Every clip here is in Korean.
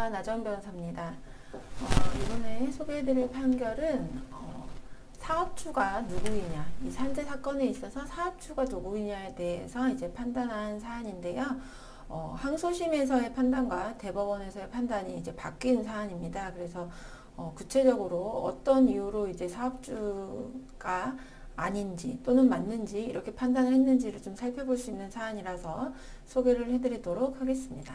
안녕하십니까. 나정 변호사입니다. 이번에 소개해드릴 판결은 사업주가 누구이냐, 이 산재 사건에 있어서 사업주가 누구이냐에 대해서 이제 판단한 사안인데요. 항소심에서의 판단과 대법원에서의 판단이 이제 바뀐 사안입니다. 그래서 구체적으로 어떤 이유로 이제 사업주가 아닌지 또는 맞는지 이렇게 판단을 했는지를 좀 살펴볼 수 있는 사안이라서 소개를 해드리도록 하겠습니다.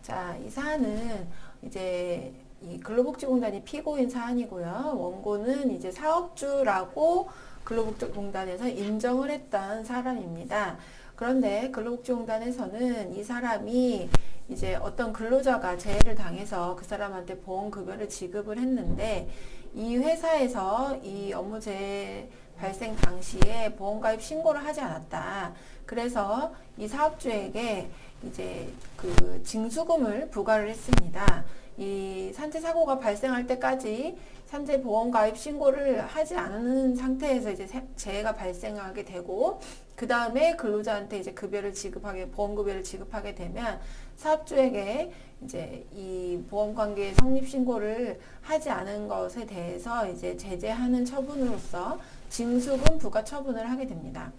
자, 이 사안은 이제 이 근로복지공단이 피고인 사안이고요. 원고는 이제 사업주라고 근로복지공단에서 인정을 했던 사람입니다. 그런데 근로복지공단에서는 이 사람이 이제 어떤 근로자가 재해를 당해서 그 사람한테 보험급여를 지급을 했는데 이 회사에서 이 업무재해 발생 당시에 보험가입 신고를 하지 않았다. 그래서 이 사업주에게 이제 그 징수금을 부과를 했습니다. 이 산재 사고가 발생할 때까지 산재 보험 가입 신고를 하지 않는 상태에서 이제 재해가 발생하게 되고 그 다음에 근로자한테 이제 보험 급여를 지급하게 되면 사업주에게 이제 이 보험 관계 성립 신고를 하지 않은 것에 대해서 이제 제재하는 처분으로서 징수금 부과 처분을 하게 됩니다.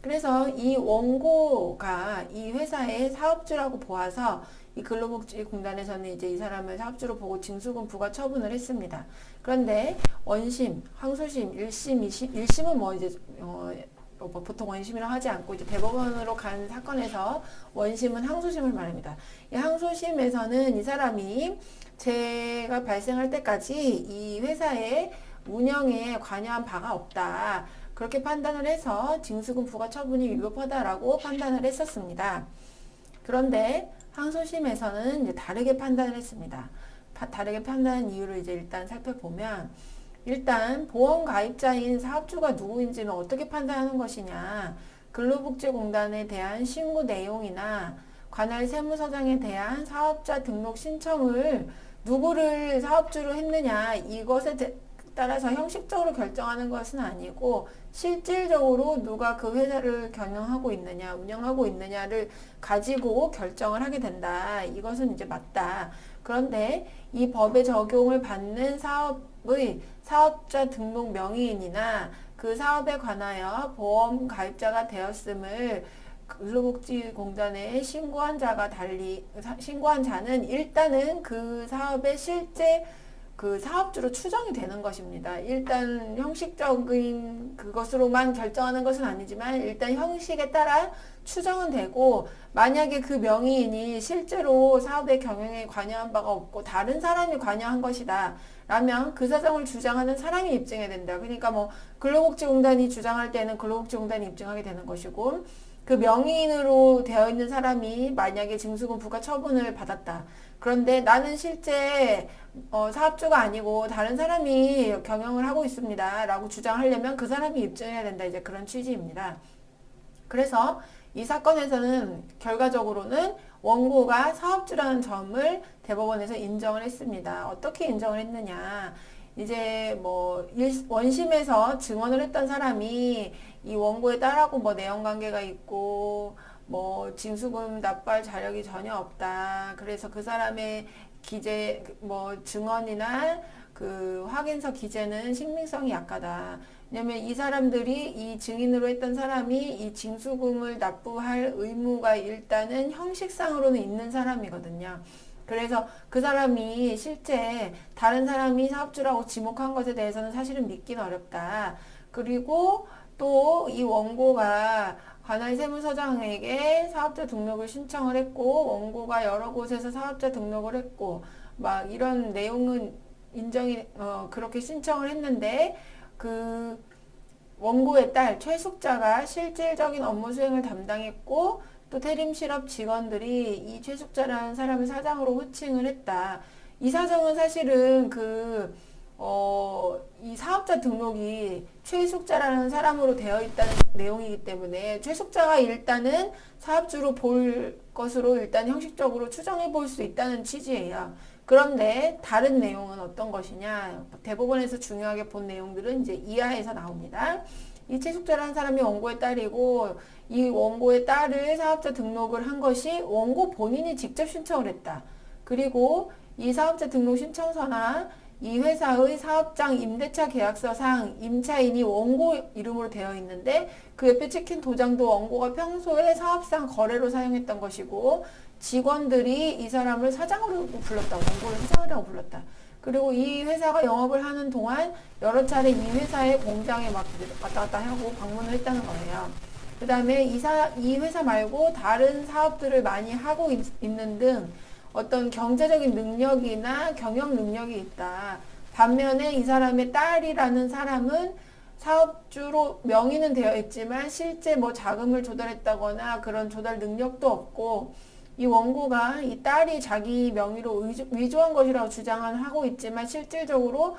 그래서 이 원고가 이 회사의 사업주라고 보아서 이 근로복지공단에서는 이제 이 사람을 사업주로 보고 징수금 부과 처분을 했습니다. 그런데 원심, 항소심, 1심, 2심, 1심은 뭐 이제 보통 원심이라고 하지 않고 이제 대법원으로 간 사건에서 원심은 항소심을 말합니다. 이 항소심에서는 이 사람이 재해가 발생할 때까지 이 회사의 운영에 관여한 바가 없다. 그렇게 판단을 해서 징수금 부과 처분이 위법하다라고 판단을 했었습니다. 그런데 항소심에서는 이제 다르게 판단을 했습니다. 다르게 판단한 이유를 이제 일단 살펴보면 일단 보험 가입자인 사업주가 누구인지는 어떻게 판단하는 것이냐, 근로복지공단에 대한 신고 내용이나 관할 세무서장에 대한 사업자 등록 신청을 누구를 사업주로 했느냐 이것에 따라서 형식적으로 결정하는 것은 아니고 실질적으로 누가 그 회사를 경영하고 있느냐, 운영하고 있느냐를 가지고 결정을 하게 된다. 이것은 이제 맞다. 그런데 이 법의 적용을 받는 사업의 사업자 등록 명의인이나 그 사업에 관하여 보험 가입자가 되었음을 근로복지공단에 신고한 자는 일단은 그 사업의 실제 그 사업주로 추정이 되는 것입니다. 일단 형식적인 그것으로만 결정하는 것은 아니지만 일단 형식에 따라 추정은 되고 만약에 그 명의인이 실제로 사업의 경영에 관여한 바가 없고 다른 사람이 관여한 것이다 라면 그 사정을 주장하는 사람이 입증해야 된다. 그러니까 뭐 근로복지공단이 주장할 때는 근로복지공단이 입증하게 되는 것이고 그 명의인으로 되어 있는 사람이 만약에 징수금 부과 처분을 받았다. 그런데 나는 실제 사업주가 아니고 다른 사람이 경영을 하고 있습니다. 라고 주장하려면 그 사람이 입증해야 된다. 이제 그런 취지입니다. 그래서 이 사건에서는 결과적으로는 원고가 사업주라는 점을 대법원에서 인정을 했습니다. 어떻게 인정을 했느냐. 이제 뭐 원심에서 증언을 했던 사람이 이 원고에 따르고 뭐 내용 관계가 있고 뭐 징수금 납부할 자력이 전혀 없다. 그래서 그 사람의 증언이나 그 확인서 기재는 신빙성이 약하다. 왜냐면 이 사람들이 이 증인으로 했던 사람이 이 징수금을 납부할 의무가 일단은 형식상으로는 있는 사람이거든요. 그래서 그 사람이 실제 다른 사람이 사업주라고 지목한 것에 대해서는 사실은 믿기는 어렵다. 그리고 또 이 원고가 관할 세무서장에게 사업자 등록을 신청을 했고 원고가 여러 곳에서 사업자 등록을 했고 막 이런 내용은 그렇게 신청을 했는데 그 원고의 딸 최숙자가 실질적인 업무 수행을 담당했고 또 태림실업 직원들이 이 최숙자라는 사람을 사장으로 호칭을 했다. 이 사정은 사실은 이 사업자 등록이 최숙자라는 사람으로 되어 있다는 내용이기 때문에 최숙자가 일단은 사업주로 볼 것으로 일단 형식적으로 추정해 볼 수 있다는 취지예요. 그런데 다른 내용은 어떤 것이냐? 대법원에서 중요하게 본 내용들은 이제 이하에서 나옵니다. 이 최숙자라는 사람이 원고의 딸이고 이 원고의 딸을 사업자 등록을 한 것이 원고 본인이 직접 신청을 했다. 그리고 이 사업자 등록 신청서나 이 회사의 사업장 임대차 계약서상 임차인이 원고 이름으로 되어 있는데 그 옆에 찍힌 도장도 원고가 평소에 사업상 거래로 사용했던 것이고 직원들이 이 사람을 사장으로 불렀다. 원고를 사장이라고 불렀다. 그리고 이 회사가 영업을 하는 동안 여러 차례 이 회사의 공장에 막 왔다 갔다 하고 방문을 했다는 거예요. 그 다음에 이 회사 말고 다른 사업들을 많이 하고 있는 등 어떤 경제적인 능력이나 경영 능력이 있다. 반면에 이 사람의 딸이라는 사람은 사업주로 명의는 되어 있지만 실제 뭐 자금을 조달했다거나 그런 조달 능력도 없고 이 원고가 이 딸이 자기 명의로 위조한 것이라고 주장은 하고 있지만 실질적으로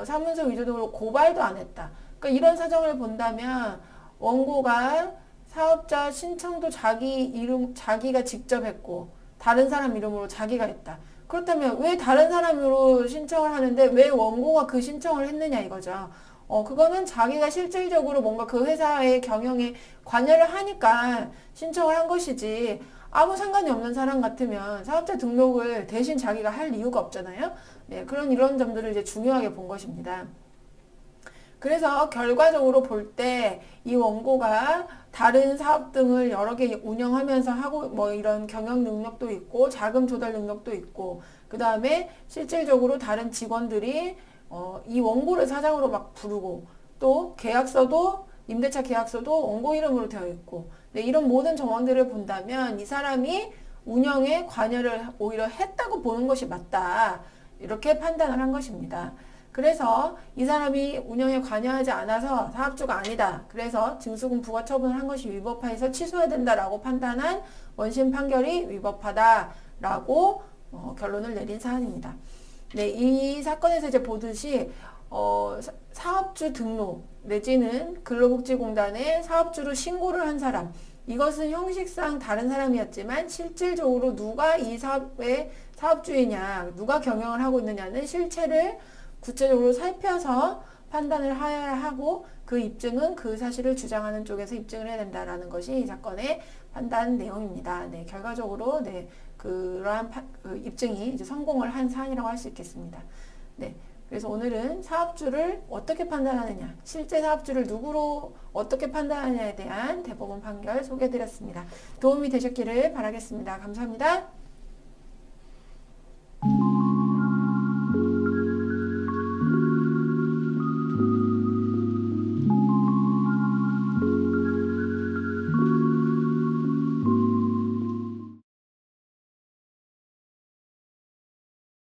사문서 위조 등으로 고발도 안 했다. 그러니까 이런 사정을 본다면 원고가 사업자 신청도 자기가 직접 했고 다른 사람 이름으로 자기가 했다. 그렇다면 왜 다른 사람으로 신청을 하는데 왜 원고가 그 신청을 했느냐 이거죠. 그거는 자기가 실질적으로 뭔가 그 회사의 경영에 관여를 하니까 신청을 한 것이지 아무 상관이 없는 사람 같으면 사업자 등록을 대신 자기가 할 이유가 없잖아요. 네, 이런 점들을 이제 중요하게 본 것입니다. 그래서 결과적으로 볼 때 이 원고가 다른 사업 등을 여러 개 운영하면서 하고 뭐 이런 경영 능력도 있고 자금 조달 능력도 있고 그 다음에 실질적으로 다른 직원들이 이 원고를 사장으로 막 부르고 또 계약서도 임대차 계약서도 원고 이름으로 되어 있고 네, 이런 모든 정황들을 본다면 이 사람이 운영에 관여를 오히려 했다고 보는 것이 맞다. 이렇게 판단을 한 것입니다. 그래서 이 사람이 운영에 관여하지 않아서 사업주가 아니다. 그래서 징수금 부과 처분을 한 것이 위법해서 취소해야 된다라고 판단한 원심 판결이 위법하다라고 결론을 내린 사안입니다. 네, 이 사건에서 이제 보듯이 사업주 등록 내지는 근로복지공단에 사업주로 신고를 한 사람 이것은 형식상 다른 사람이었지만 실질적으로 누가 이 사업의 사업주이냐 누가 경영을 하고 있느냐는 실체를 구체적으로 살펴서 판단을 해야 하고 그 입증은 그 사실을 주장하는 쪽에서 입증을 해야 된다라는 것이 이 사건의 판단 내용입니다. 네, 결과적으로 네, 그러한 그 입증이 이제 성공을 한 사안이라고 할 수 있겠습니다. 네, 그래서 오늘은 사업주를 어떻게 판단하느냐, 실제 사업주를 누구로 어떻게 판단하느냐에 대한 대법원 판결 소개해드렸습니다. 도움이 되셨기를 바라겠습니다. 감사합니다.